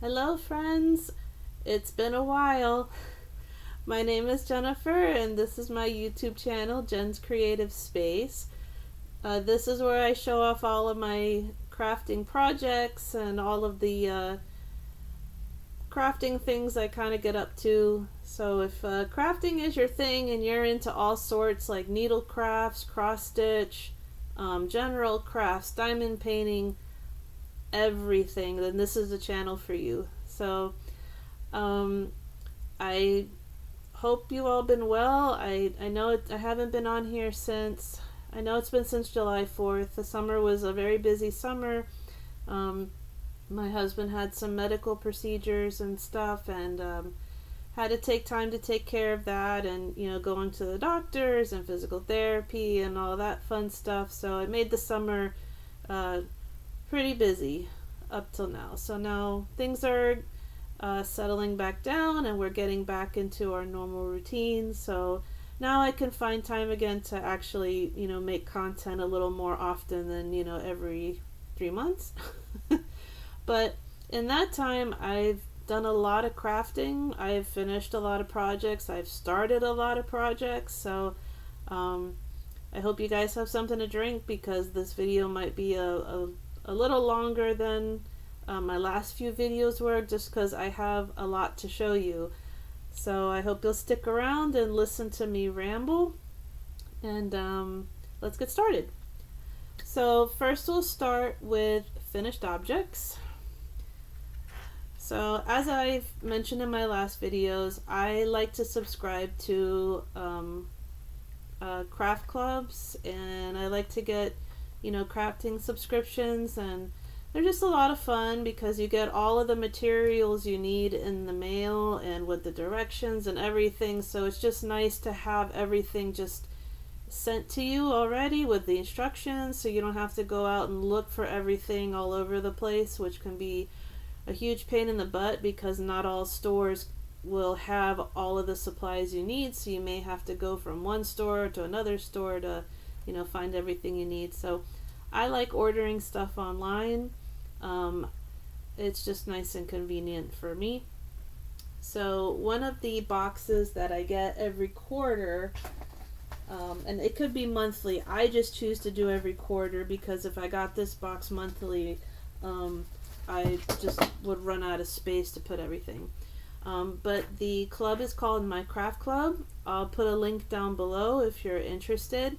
Hello friends, it's been a while. My name is Jennifer and this is my YouTube channel, Jen's Creative Space. This is where I show off all of my crafting projects and all of the crafting things I kind of get up to. So if crafting is your thing and you're into all sorts like needle crafts, cross stitch, general crafts, diamond painting, everything, then this is the channel for you. So I hope you all been well. I know I haven't been on here since, I know it's been since July 4th. The summer was a very busy summer. My husband had some medical procedures and stuff, and had to take time to take care of that, and going to the doctors and physical therapy and all that fun stuff. So it made the summer pretty busy up till now. So now things are settling back down and we're getting back into our normal routine. So now I can find time again to actually make content a little more often than every 3 months. But in that time I've done a lot of crafting. I've finished a lot of projects. I've started a lot of projects. So I hope you guys have something to drink, because this video might be a little longer than my last few videos were, just because I have a lot to show you. So I hope you'll stick around and listen to me ramble, and let's get started. So first we'll start with finished objects. So as I've mentioned in my last videos, I like to subscribe to craft clubs, and I like to get crafting subscriptions, and they're just a lot of fun because you get all of the materials you need in the mail and with the directions and everything. So it's just nice to have everything just sent to you already with the instructions, so you don't have to go out and look for everything all over the place, which can be a huge pain in the butt because not all stores will have all of the supplies you need. So you may have to go from one store to another store to find everything you need. So I like ordering stuff online. It's just nice and convenient for me. So one of the boxes that I get every quarter, and it could be monthly, I just choose to do every quarter because if I got this box monthly, I just would run out of space to put everything. But the club is called My Craft Club. I'll put a link down below if you're interested.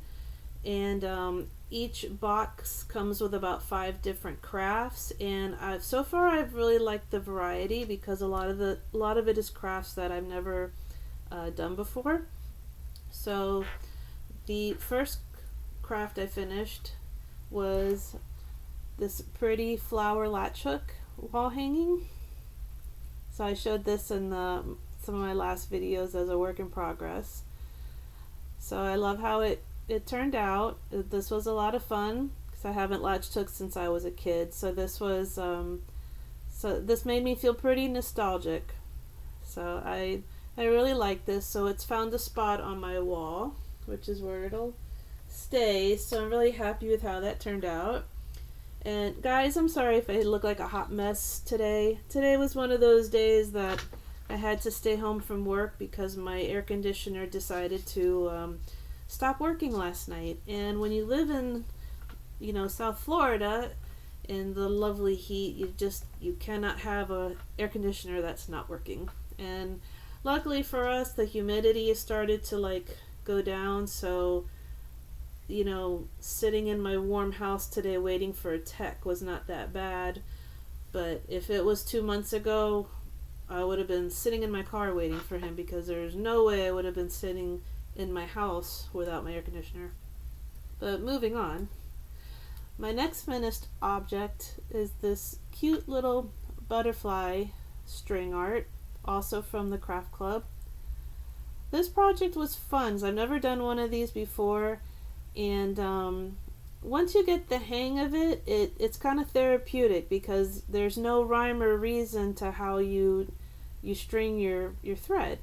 And each box comes with about 5 different crafts, and so far I've really liked the variety because a lot of it is crafts that I've never done before. So the first craft I finished was this pretty flower latch hook wall hanging. So I showed this in some of my last videos as a work in progress. So I love how it turned out. This was a lot of fun because I haven't latched hooks since I was a kid. So this was this made me feel pretty nostalgic. So I really like this. So it's found a spot on my wall, which is where it'll stay. So I'm really happy with how that turned out. And guys, I'm sorry if I look like a hot mess today. Today was one of those days that I had to stay home from work because my air conditioner decided to stop working last night. And when you live in South Florida in the lovely heat, you cannot have a air conditioner that's not working. And luckily for us, the humidity has started to go down, so sitting in my warm house today waiting for a tech was not that bad. But if it was 2 months ago, I would have been sitting in my car waiting for him, because there's no way I would have been sitting in my house without my air conditioner. But moving on, my next finished object is this cute little butterfly string art, also from the craft club. This project was fun. I've never done one of these before, and once you get the hang of it, it's kind of therapeutic because there's no rhyme or reason to how you string your thread.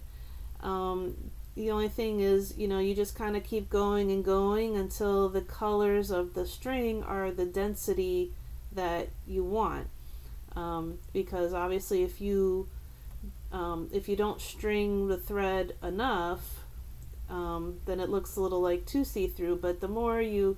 The only thing is, you just kind of keep going and going until the colors of the string are the density that you want. because obviously if you don't string the thread enough, then it looks a little like too see-through. But the more you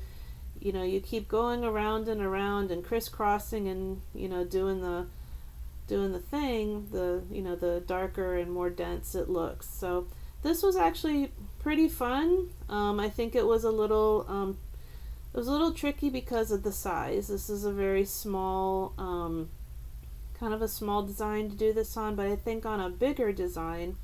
keep going around and crisscrossing and doing the thing, the darker and more dense it looks. So this was actually pretty fun. I think it was a little tricky because of the size. This is a very small, kind of a small design to do this on, but I think on a bigger design,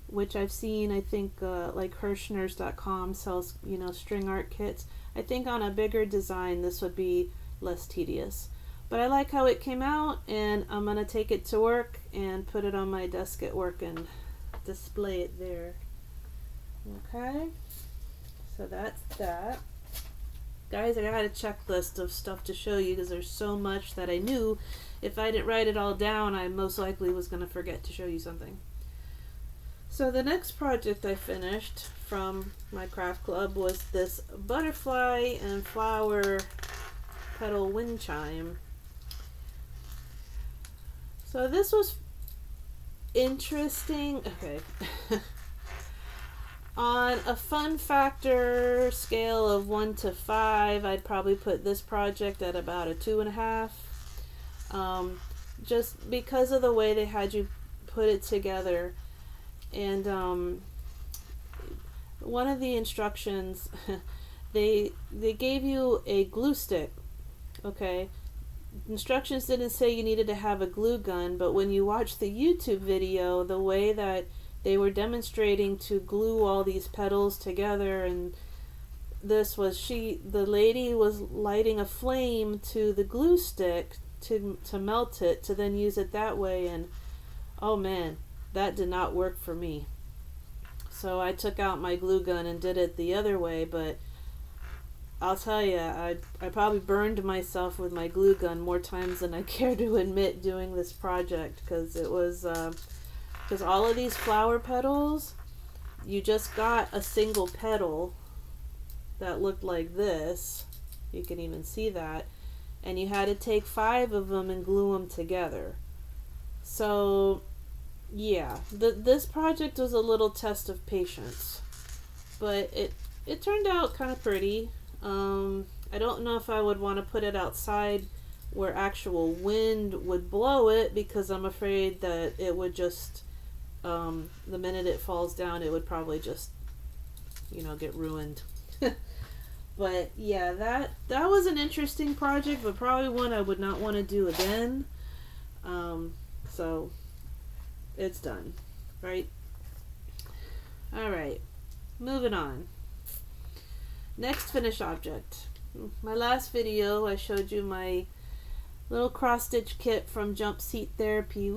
which I've seen, I think like Hirschners.com sells string art kits. I think on a bigger design this would be less tedious. But I like how it came out, and I'm going to take it to work and put it on my desk at work and display it there. Okay, so that's that. Guys, I got a checklist of stuff to show you because there's so much that I knew if I didn't write it all down, I most likely was going to forget to show you something. So the next project I finished from my craft club was this butterfly and flower petal wind chime. So this was interesting. Okay. On a fun factor scale of 1 to 5, I'd probably put this project at about a 2.5. Just because of the way they had you put it together. And one of the instructions, they gave you a glue stick. Okay. Instructions didn't say you needed to have a glue gun, but when you watch the YouTube video, the way that they were demonstrating to glue all these petals together, and this was the lady was lighting a flame to the glue stick to melt it, to then use it that way, and oh man, that did not work for me. So I took out my glue gun and did it the other way, but I'll tell you, I probably burned myself with my glue gun more times than I care to admit doing this project, because it was because all of these flower petals, you just got a single petal that looked like this. You can even see that, and you had to take 5 of them and glue them together. So yeah, this project was a little test of patience, but it turned out kind of pretty. I don't know if I would want to put it outside where actual wind would blow it, because I'm afraid that it would just, the minute it falls down, it would probably just, get ruined. But yeah, that was an interesting project, but probably one I would not want to do again. So it's done, right? All right, moving on. Next finished object. My last video, I showed you my little cross stitch kit from Jump Seat Therapy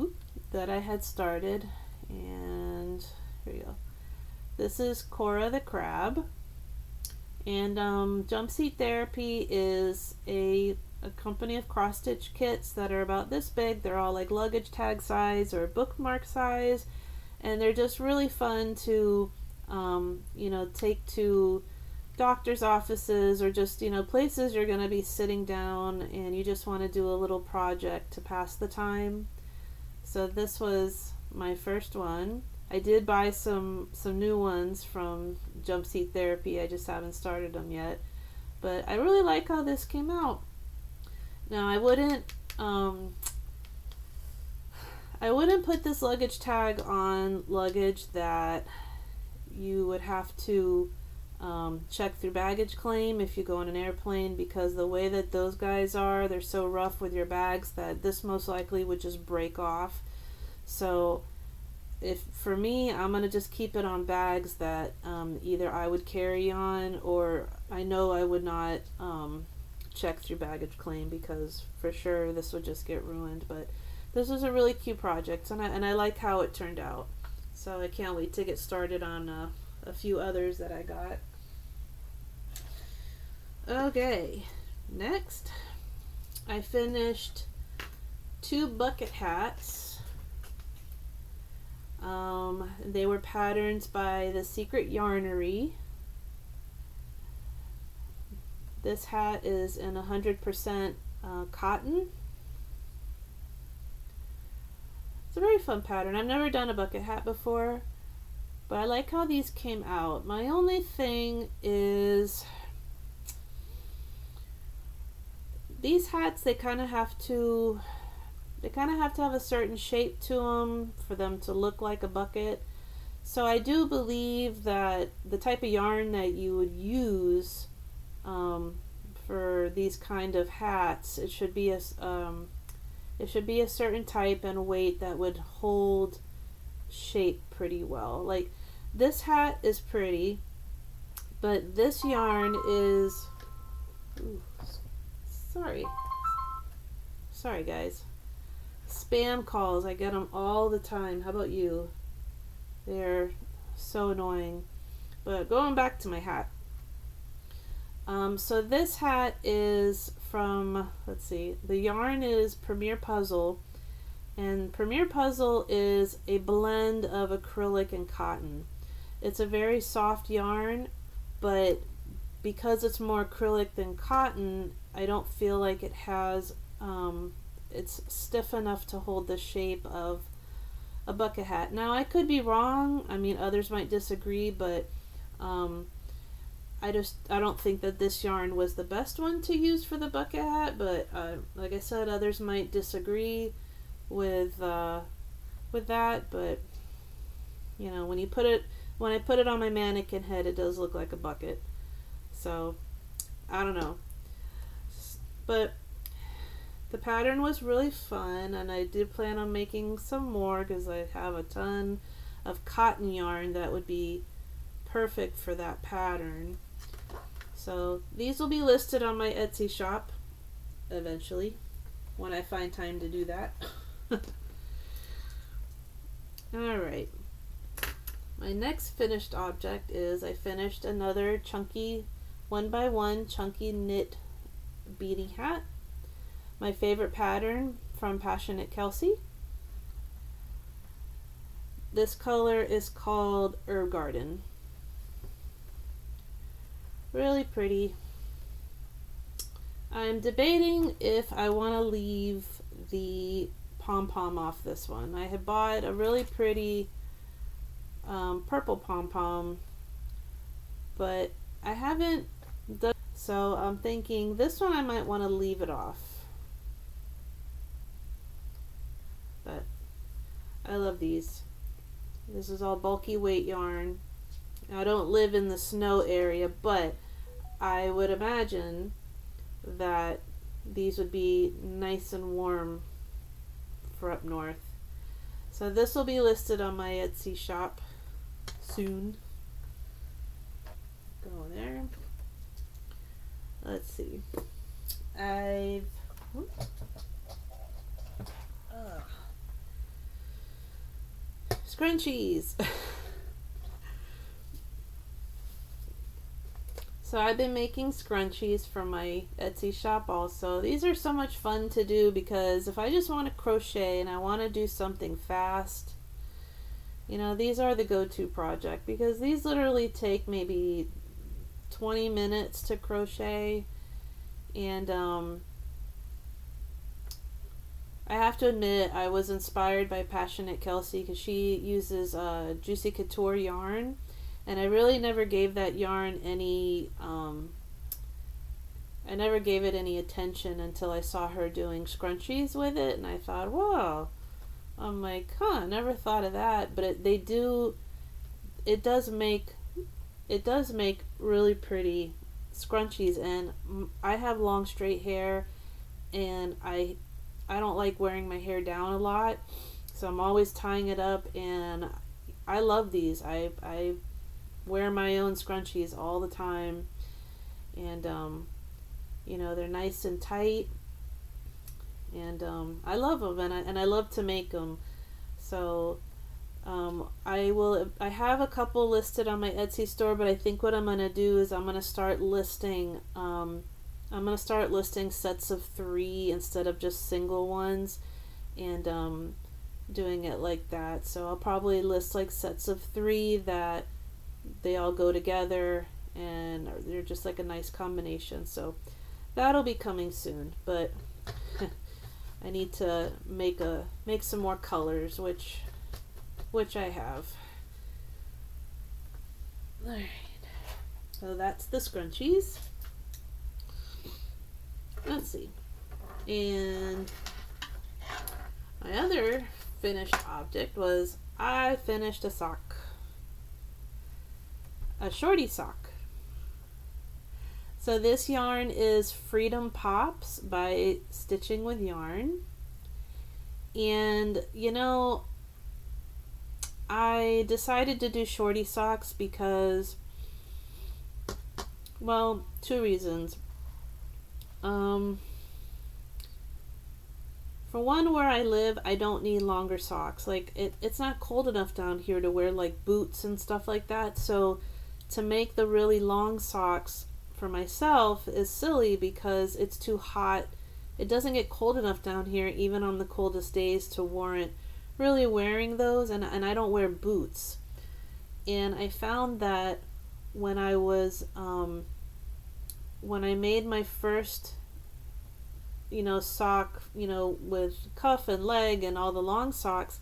that I had started, and here you go. This is Cora the Crab, and Jump Seat Therapy is a company of cross stitch kits that are about this big. They're all like luggage tag size or bookmark size, and they're just really fun to take to doctor's offices, or just places you're going to be sitting down and you just want to do a little project to pass the time. So this was my first one. I did buy some new ones from Jump Seat Therapy. I just haven't started them yet, but I really like how this came out. Now I wouldn't put this luggage tag on luggage that you would have to check through baggage claim if you go on an airplane, because the way that those guys are, they're so rough with your bags that this most likely would just break off. So for me, I'm going to just keep it on bags that either I would carry on, or I know I would not check through baggage claim, because for sure this would just get ruined. But this was a really cute project, and I like how it turned out. So I can't wait to get started on a few others that I got. Okay, next I finished 2 bucket hats. They were patterns by the Secret Yarnery. This hat is in 100% cotton, It's a very fun pattern. I've never done a bucket hat before, but I like how these came out. My only thing is these hats, they kind of have to have a certain shape to them for them to look like a bucket. So I do believe that the type of yarn that you would use for these kind of hats, it should be a certain type and weight that would hold shape pretty well. Like this hat is pretty, but this yarn is, ooh, sorry guys, spam calls, I get them all the time. How about you? They're so annoying. But going back to my hat, so this hat is from, let's see, the yarn is Premier Puzzle, and Premier Puzzle is a blend of acrylic and cotton. It's a very soft yarn, but because it's more acrylic than cotton, I don't feel like it has, it's stiff enough to hold the shape of a bucket hat. Now I could be wrong, I mean others might disagree, but I don't think that this yarn was the best one to use for the bucket hat, but like I said, others might disagree with that, but you know, when I put it on my mannequin head, it does look like a bucket. So I don't know, but the pattern was really fun, and I did plan on making some more because I have a ton of cotton yarn that would be perfect for that pattern. So these will be listed on my Etsy shop eventually when I find time to do that. Alright, my next finished object is I finished another chunky 1x1 chunky knit beanie hat. My favorite pattern from Passioknit Kelsie. This color is called Herb Garden. Really pretty. I'm debating if I want to leave the pom-pom off this one. I had bought a really pretty purple pom-pom, but I haven't done, so I'm thinking this one I might want to leave it off. But I love these. This is all bulky weight yarn. I don't live in the snow area, but I would imagine that these would be nice and warm for up north. So this will be listed on my Etsy shop soon. Go there. Let's see. Scrunchies. So I've been making scrunchies for my Etsy shop also. These are so much fun to do because if I just want to crochet and I want to do something fast, you know, these are the go-to project because these literally take maybe 20 minutes to crochet. And I have to admit I was inspired by Passioknit Kelsie because she uses Juicy Couture yarn. And I really never gave that yarn any, I never gave it any attention until I saw her doing scrunchies with it, and I thought, whoa. I'm like, huh, I never thought of that. But it does make really pretty scrunchies, and I have long straight hair, and I don't like wearing my hair down a lot, so I'm always tying it up, and I love these. I wear my own scrunchies all the time, and you know, they're nice and tight, and I love them, and I love to make them. So I have a couple listed on my Etsy store, but I think what I'm gonna do is I'm gonna start listing sets of 3 instead of just single ones, and doing it like that. So I'll probably list like sets of 3 that they all go together and they're just like a nice combination. So that'll be coming soon, but I need to make some more colors, which I have. Alright, so that's the scrunchies. Let's see. And my other finished object was I finished a sock. A shorty sock. So this yarn is Freedom Pops by Stitching with Yarn. And you know, I decided to do shorty socks because, well, two reasons. For one, where I live, I don't need longer socks. Like, it's not cold enough down here to wear like boots and stuff like that. So to make the really long socks for myself is silly because it's too hot. It doesn't get cold enough down here, even on the coldest days, to warrant really wearing those. And I don't wear boots. And I found that when I was, when I made my first, sock, with cuff and leg and all the long socks,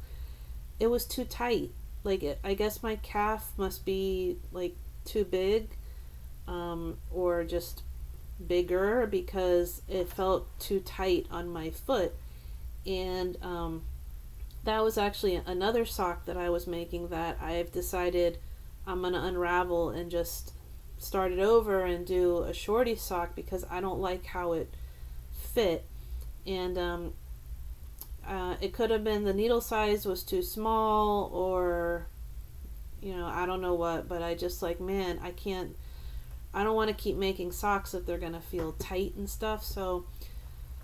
it was too tight. Like, I guess my calf must be like too big, or just bigger, because it felt too tight on my foot. And that was actually another sock that I was making that I've decided I'm gonna unravel and just start it over and do a shorty sock, because I don't like how it fit. And it could have been the needle size was too small, or I don't know what, but I just like, man, I don't want to keep making socks if they're gonna feel tight and stuff. So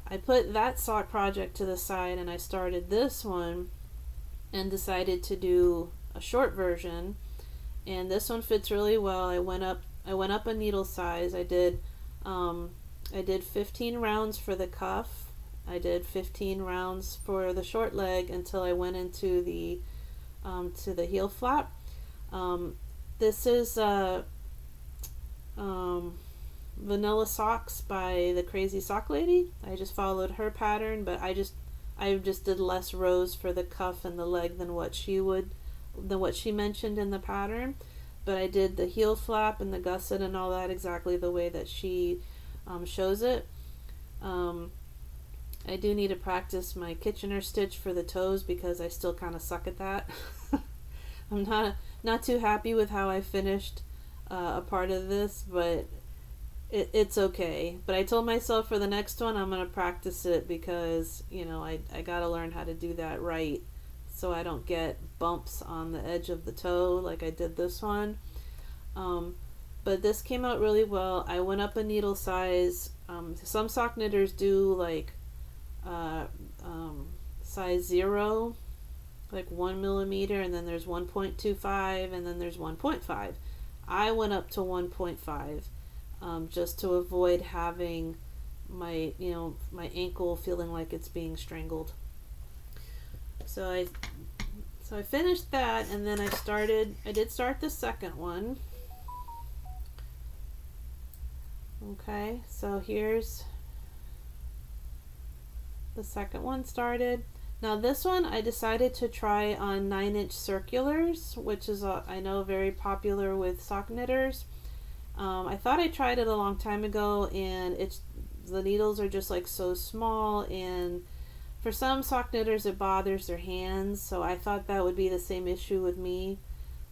I put that sock project to the side and I started this one and decided to do a short version. And this one fits really well. I went up a needle size. I did 15 rounds for the cuff. I did 15 rounds for the short leg until I went into the to the heel flap. This is Vanilla Socks by the Crazy Sock Lady. I just followed her pattern, but I just did less rows for the cuff and the leg than what she mentioned in the pattern. But I did the heel flap and the gusset and all that exactly the way that she shows it. I do need to practice my Kitchener stitch for the toes because I still kind of suck at that. I'm not too happy with how I finished a part of this, but it's okay. But I told myself for the next one I'm going to practice it because, I got to learn how to do that right so I don't get bumps on the edge of the toe like I did this one. But this came out really well. I went up a needle size. Some sock knitters do like size 0, like 1 millimeter, and then there's 1.25, and then there's 1.5. I went up to 1.5 just to avoid having my ankle feeling like it's being strangled. So I finished that, and then I did start the second one. Okay, so here's the second one started. Now this one I decided to try on 9-inch circulars, which is I know very popular with sock knitters. I thought I tried it a long time ago, and the needles are just like so small, and for some sock knitters it bothers their hands, so I thought that would be the same issue with me.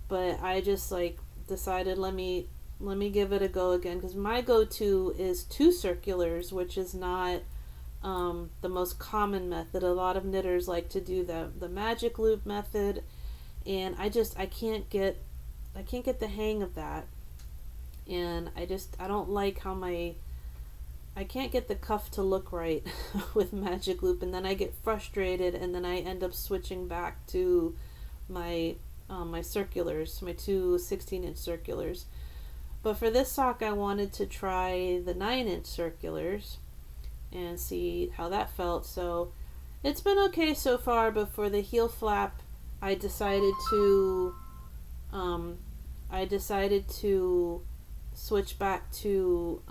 But I just like decided let me give it a go again, because my go-to is 2 circulars, which is not the most common method. A lot of knitters like to do the magic loop method, and I can't get the hang of that. And I don't like how I can't get the cuff to look right with magic loop, and then I get frustrated, and then I end up switching back to my my circulars, my 2 16-inch circulars. But for this sock I wanted to try the 9-inch circulars and see how that felt. So it's been okay so far, but for the heel flap I decided to switch back to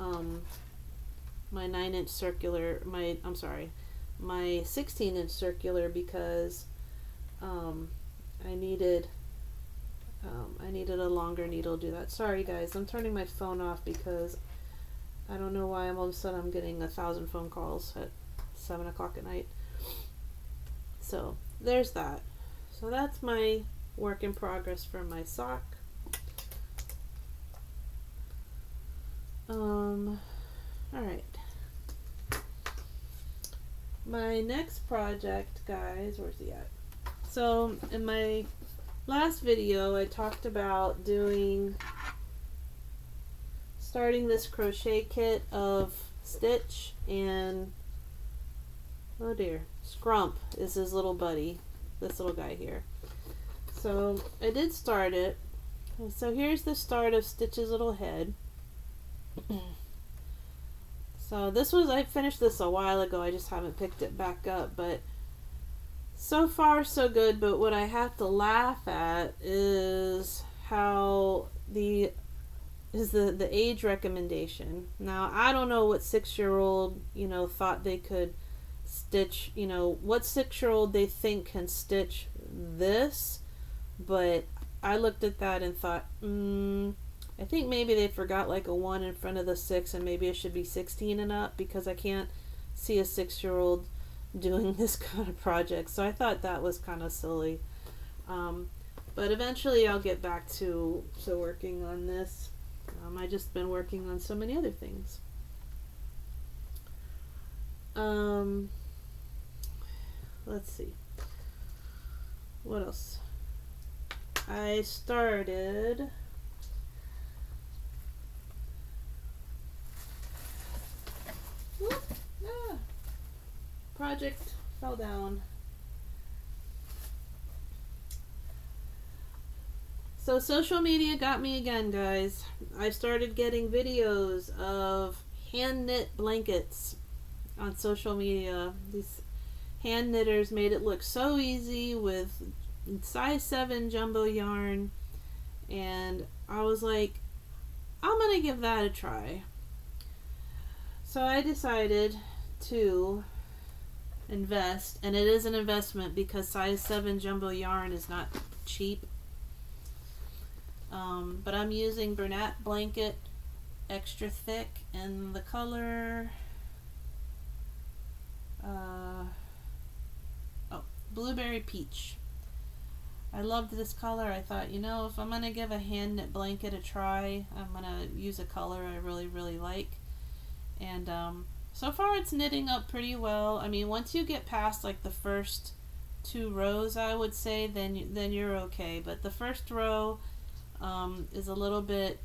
my 9-inch circular, my my 16-inch circular because I needed a longer needle to do that. Sorry guys, I'm turning my phone off because I don't know why all of a sudden I'm getting 1,000 phone calls at 7 o'clock at night. So there's that. So that's my work in progress for my sock. Alright. My next project, guys, where's he at? So in my last video I talked about starting this crochet kit of Stitch and, oh dear, Scrump is his little buddy, this little guy here. So I did start it. So here's the start of Stitch's little head. So I finished this a while ago, I just haven't picked it back up, but so far so good. But what I have to laugh at is how the age recommendation. Now I don't know what 6-year-old thought they could stitch, what 6-year-old they think can stitch this, but I looked at that and thought, I think maybe they forgot like a 1 in front of the 6, and maybe it should be 16 and up, because I can't see a 6-year-old doing this kind of project. So I thought that was kind of silly. But eventually I'll get back to working on this. I just been working on so many other things. Let's see. What else? I started project fell down. So social media got me again, guys. I started getting videos of hand knit blankets on social media. These hand knitters made it look so easy with size 7 jumbo yarn, and I was like, I'm gonna give that a try. So I decided to invest, and it is an investment because size 7 jumbo yarn is not cheap. But I'm using Bernat blanket, extra thick, and the color blueberry peach. I loved this color. I thought, if I'm gonna give a hand knit blanket a try, I'm gonna use a color I really like. And so far it's knitting up pretty well. I mean, once you get past like the first 2 rows, I would say, then you're okay. But the first row is a little bit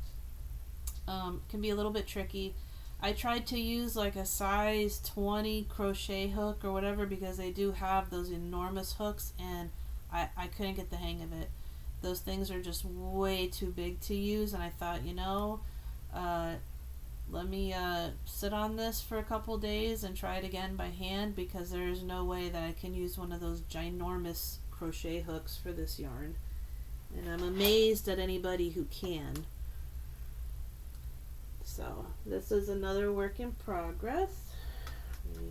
can be a little bit tricky. I tried to use like a size 20 crochet hook or whatever, because they do have those enormous hooks, and I couldn't get the hang of it. Those things are just way too big to use, and I thought, let me sit on this for a couple days and try it again by hand, because there is no way that I can use one of those ginormous crochet hooks for this yarn. And I'm amazed at anybody who can. So this is another work in progress. Let me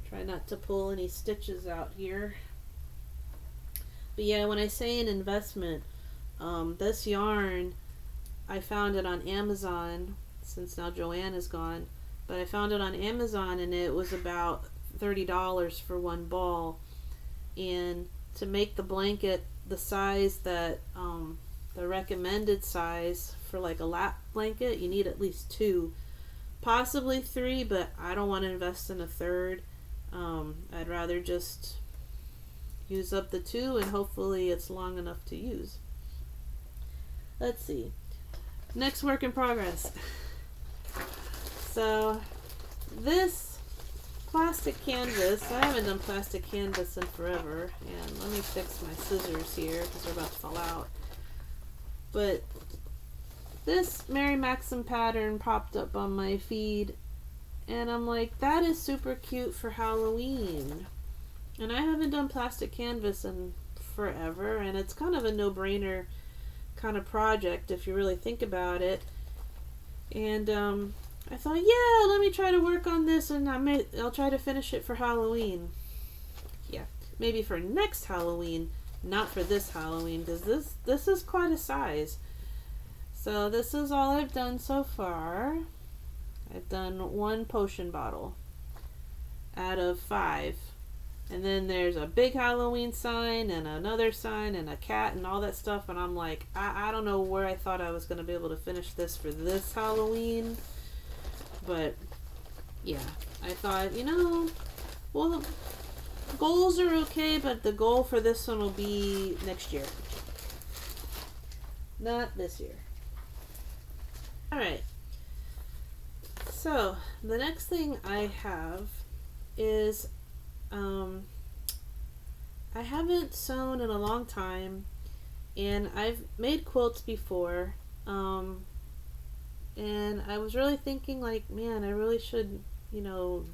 try not to pull any stitches out here. But yeah, when I say an investment, this yarn, I found it on Amazon, since now Joanne is gone, but I found it on Amazon and it was about $30 for 1 ball. And to make the blanket the size that the recommended size for like a lap blanket, you need at least 2, possibly 3, but I don't want to invest in a 3rd. I'd rather just use up the 2 and hopefully it's long enough to use. Let's see. Next work in progress. So this plastic canvas, I haven't done plastic canvas in forever, and let me fix my scissors here because they're about to fall out. But this Mary Maxim pattern popped up on my feed, and I'm like, that is super cute for Halloween. And I haven't done plastic canvas in forever, and it's kind of a no-brainer kind of project if you really think about it. And I thought, yeah, let me try to work on this, and I'll try to finish it for Halloween. Yeah, maybe for next Halloween, not for this Halloween, because this is quite a size. So this is all I've done so far. I've done 1 potion bottle out of 5. And then there's a big Halloween sign and another sign and a cat and all that stuff. And I'm like, I don't know where I thought I was going to be able to finish this for this Halloween. But yeah, I thought, well, goals are okay, but the goal for this one will be next year. Not this year. Alright. So, the next thing I have is I haven't sewn in a long time, and I've made quilts before, and I was really thinking, like, man, I really should, do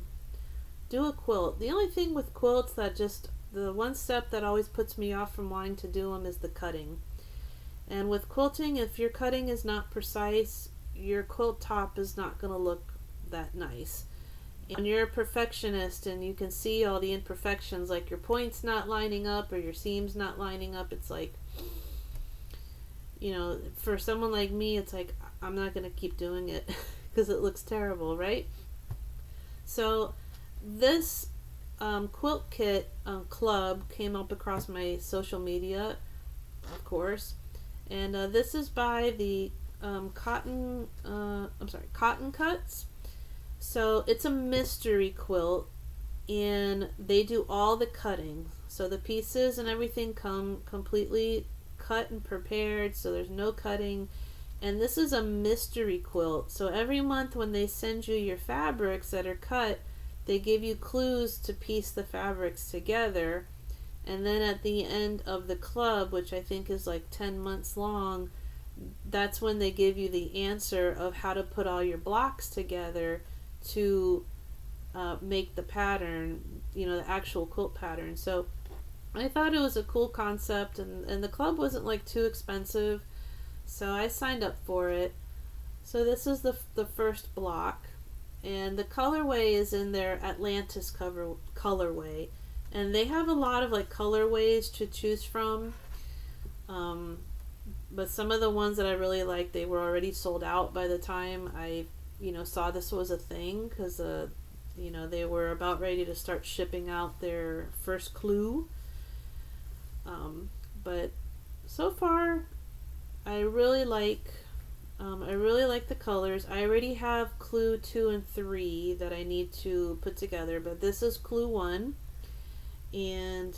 a quilt. The only thing with quilts that the one step that always puts me off from wanting to do them is the cutting. And with quilting, if your cutting is not precise, your quilt top is not going to look that nice. And you're a perfectionist and you can see all the imperfections, like your points not lining up or your seams not lining up. It's like, for someone like me, it's like, I'm not going to keep doing it because it looks terrible, right? So this quilt kit club came up across my social media, of course, and this is by the Cotton Cuts. So it's a mystery quilt, and they do all the cutting. So the pieces and everything come completely cut and prepared, so there's no cutting. And this is a mystery quilt. So every month when they send you your fabrics that are cut, they give you clues to piece the fabrics together. And then at the end of the club, which I think is like 10 months long, that's when they give you the answer of how to put all your blocks together to make the pattern, the actual quilt pattern. So I thought it was a cool concept, and the club wasn't like too expensive, so I signed up for it. So this is the first block, and the colorway is in their Atlantis colorway, and they have a lot of like colorways to choose from, but some of the ones that I really like, they were already sold out by the time I saw this was a thing, because they were about ready to start shipping out their first clue. But so far I really like the colors. I already have clue 2 and 3 that I need to put together, but this is clue 1, and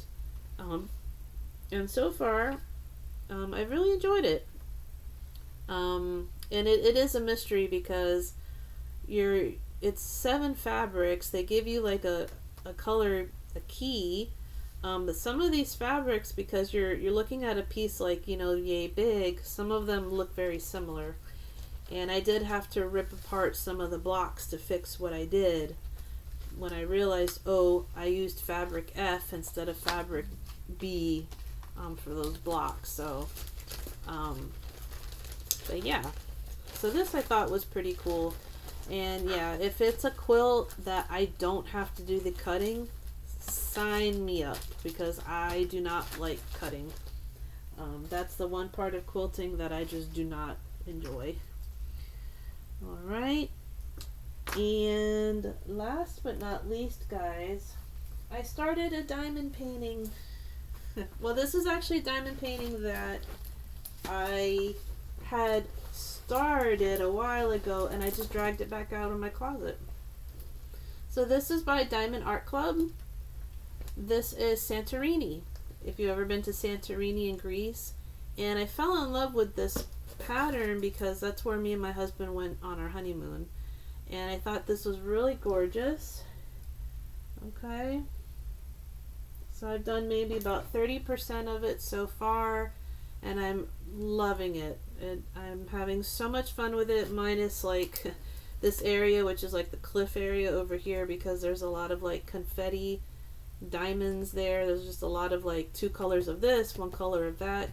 so far I've really enjoyed it. And it is a mystery because it's 7 fabrics. They give you like a color, a key, but some of these fabrics, because you're looking at a piece like yay big, some of them look very similar, and I did have to rip apart some of the blocks to fix what I did when I realized, I used fabric F instead of fabric B for those blocks. So but yeah, so this I thought was pretty cool. And yeah, if it's a quilt that I don't have to do the cutting, sign me up, because I do not like cutting. That's the one part of quilting that I just do not enjoy. Alright, and last but not least, guys, I started a diamond painting. Well, this is actually a diamond painting that I had started a while ago, and I just dragged it back out of my closet. So this is by Diamond Art Club. This is Santorini, if you've ever been to Santorini in Greece. And I fell in love with this pattern because that's where me and my husband went on our honeymoon, and I thought this was really gorgeous. Okay, so I've done maybe about 30% of it so far, and I'm loving it. I'm having so much fun with it, minus like this area, which is like the cliff area over here, because there's a lot of like confetti diamonds there. There's just a lot of like 2 colors of this, 1 color of that,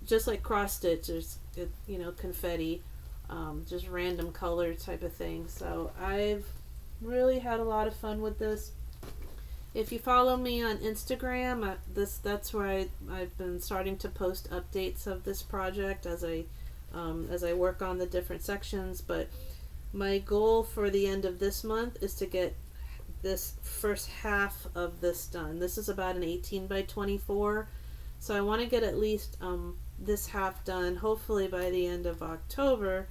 just like cross stitch, there's confetti. just random color type of thing. So I've really had a lot of fun with this. If you follow me on Instagram, that's where I've been starting to post updates of this project as I work on the different sections. But my goal for the end of this month is to get this first half of this done. This is about an 18 by 24, so I want to get at least this half done, hopefully by the end of October,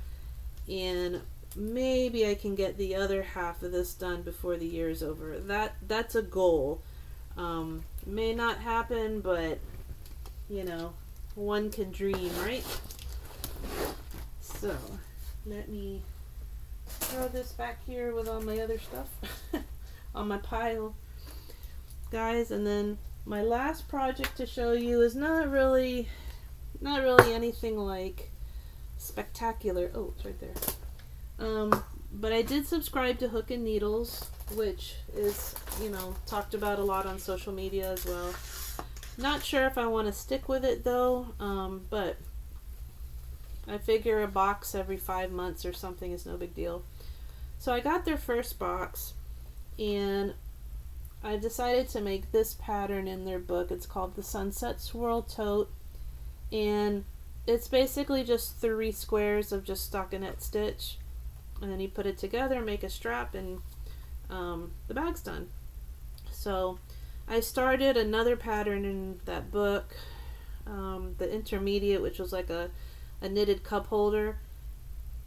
and maybe I can get the other half of this done before the year is over. That's a goal. May not happen, but you know, one can dream, right? So let me throw this back here with all my other stuff on my pile, guys. And then my last project to show you is not really anything like spectacular. Oh, it's right there. But I did subscribe to Hook and Needles, which is, you know, talked about a lot on social media as well. Not sure if I want to stick with it though, but I figure a box every 5 months or something is no big deal. So I got their first box, and I decided to make this pattern in their book. It's called the Sunset Swirl Tote, and it's basically just 3 squares of just stockinette stitch, and then you put it together, make a strap, and the bag's done. So I started another pattern in that book, the intermediate, which was like a knitted cup holder,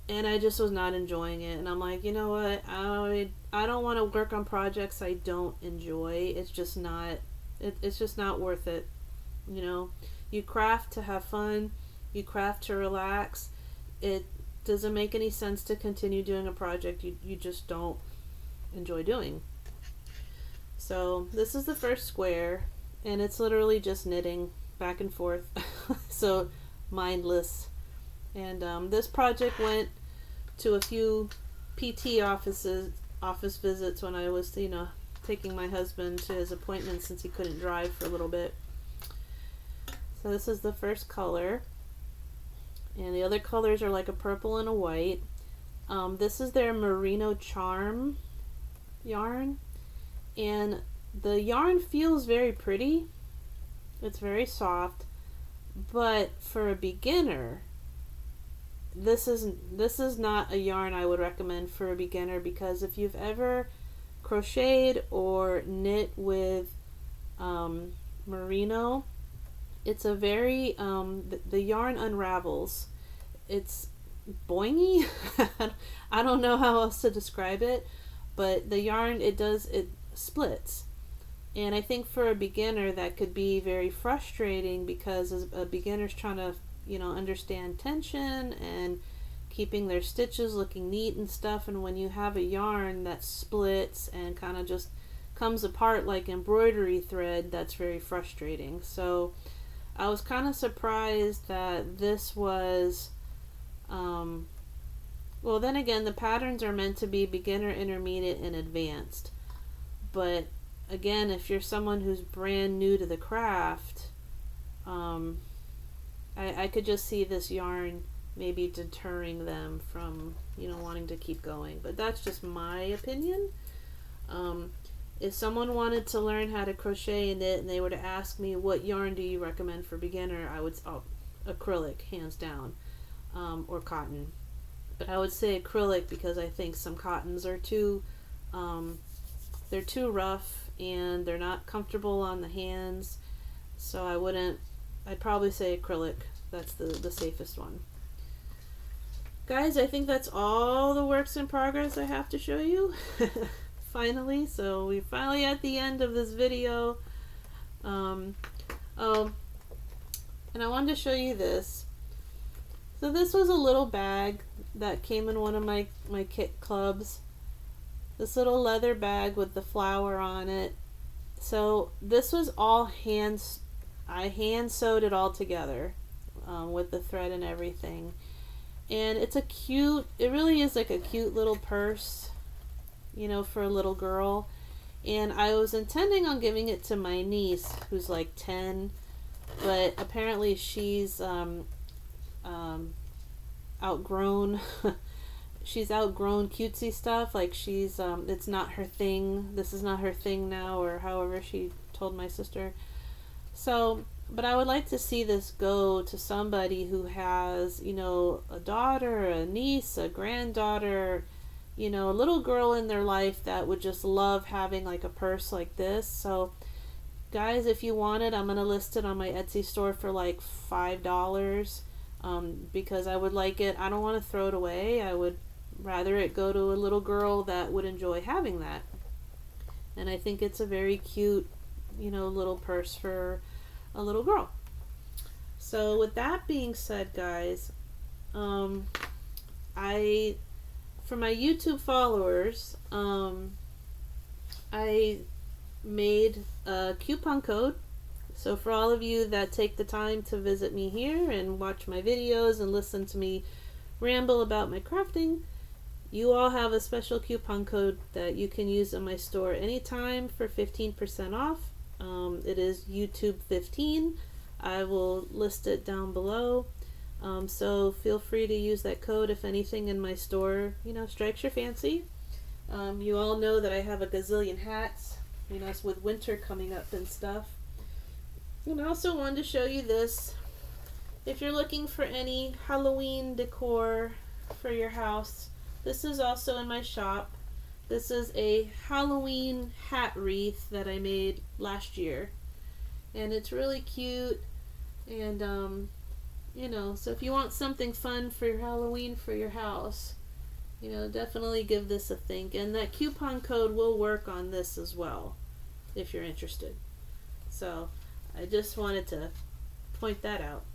and I just was not enjoying it. And I'm like, you know what, I don't want to work on projects I don't enjoy. It's just not worth it. You know, you craft to have fun, you craft to relax. It doesn't make any sense to continue doing a project you just don't enjoy doing. So this is the first square, and it's literally just knitting back and forth. So mindless. And this project went to a few PT office visits when I was, you know, taking my husband to his appointment since he couldn't drive for a little bit. So this is the first color, and the other colors are like a purple and a white. This is their Merino Charm yarn, and the yarn feels very pretty. It's very soft, but for a beginner, this is not a yarn I would recommend for a beginner, because if you've ever crocheted or knit with merino, it's a very the yarn unravels. It's boingy. I don't know how else to describe it, but the yarn, it splits. And I think for a beginner that could be very frustrating, because as a beginner's trying to, you know, understand tension and keeping their stitches looking neat and stuff, and when you have a yarn that splits and kind of just comes apart like embroidery thread, that's very frustrating. So I was kind of surprised that this was well, then again, the patterns are meant to be beginner, intermediate, and advanced, but again, if you're someone who's brand new to the craft, I could just see this yarn maybe deterring them from, you know, wanting to keep going. But that's just my opinion. If someone wanted to learn how to crochet and knit, and they were to ask me, what yarn do you recommend for beginner, I would acrylic, hands down, or cotton. But I would say acrylic because I think some cottons are too they're too rough and they're not comfortable on the hands. So I'd probably say acrylic. That's the safest one. Guys, I think that's all the works in progress I have to show you. Finally, so we're finally at the end of this video. Oh, and I wanted to show you this. So this was a little bag that came in one of my kit clubs. This little leather bag with the flower on it. So this was all I hand sewed it all together with the thread and everything. And it really is like a cute little purse, you know, for a little girl. And I was intending on giving it to my niece, who's like 10, but apparently she's outgrown she's outgrown cutesy stuff. Like she's it's not her thing. This is not her thing now, or however she told my sister. So, but I would like to see this go to somebody who has, you know, a daughter, a niece, a granddaughter, you know, a little girl in their life that would just love having like a purse like this. So guys, if you want it, I'm gonna list it on my Etsy store for like $5, because I would like it. I don't want to throw it away. I would rather it go to a little girl that would enjoy having that. And I think it's a very cute, you know, little purse for a little girl. So with that being said, guys, I for my YouTube followers, I made a coupon code. So for all of you that take the time to visit me here and watch my videos and listen to me ramble about my crafting, you all have a special coupon code that you can use in my store anytime for 15% off. It is YouTube 15. I will list it down below. So feel free to use that code if anything in my store, you know, strikes your fancy. You all know that I have a gazillion hats, you know, it's with winter coming up and stuff. And I also wanted to show you this. If you're looking for any Halloween decor for your house, this is also in my shop. This is a Halloween hat wreath that I made last year. And it's really cute. And, you know, so if you want something fun for your Halloween for your house, you know, definitely give this a think. And that coupon code will work on this as well, if you're interested. So, I just wanted to point that out.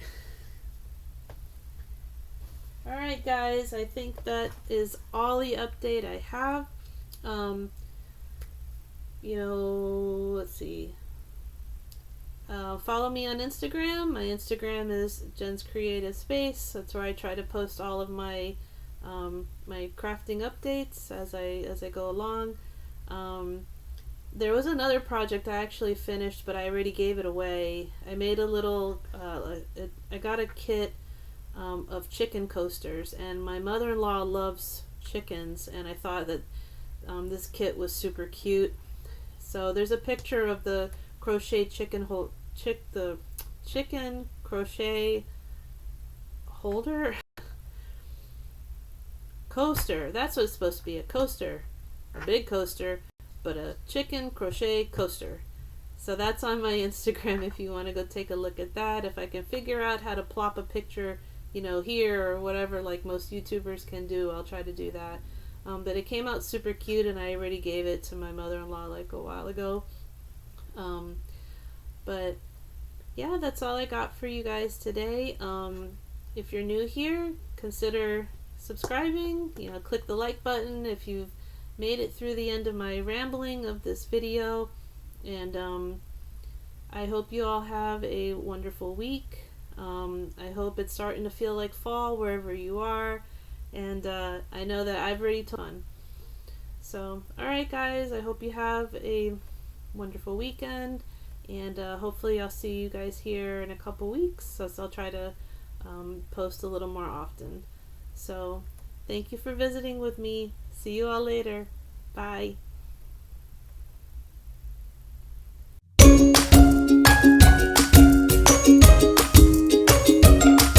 Alright guys, I think that is all the update I have. You know, let's see. Follow me on Instagram. My Instagram is Jen's Creative Space. That's where I try to post all of my my crafting updates as I go along. There was another project I actually finished, but I already gave it away. I made a little. I got a kit of chicken coasters, and my mother-in-law loves chickens, and I thought that this kit was super cute. So there's a picture of the crochet the chicken crochet holder coaster. That's what it's supposed to be, a coaster, a big coaster, but a chicken crochet coaster. So that's on my Instagram if you want to go take a look at that. If I can figure out how to plop a picture, you know, here or whatever, like most YouTubers can do, I'll try to do that. But it came out super cute, and I already gave it to my mother-in-law like a while ago. But yeah, that's all I got for you guys today. If you're new here, consider subscribing. You know, click the like button if you've made it through the end of my rambling of this video. And I hope you all have a wonderful week. I hope it's starting to feel like fall wherever you are. And I know that I've already done. So, alright guys, I hope you have a wonderful weekend. And hopefully I'll see you guys here in a couple weeks. So I'll try to post a little more often. So, thank you for visiting with me. See you all later. Bye.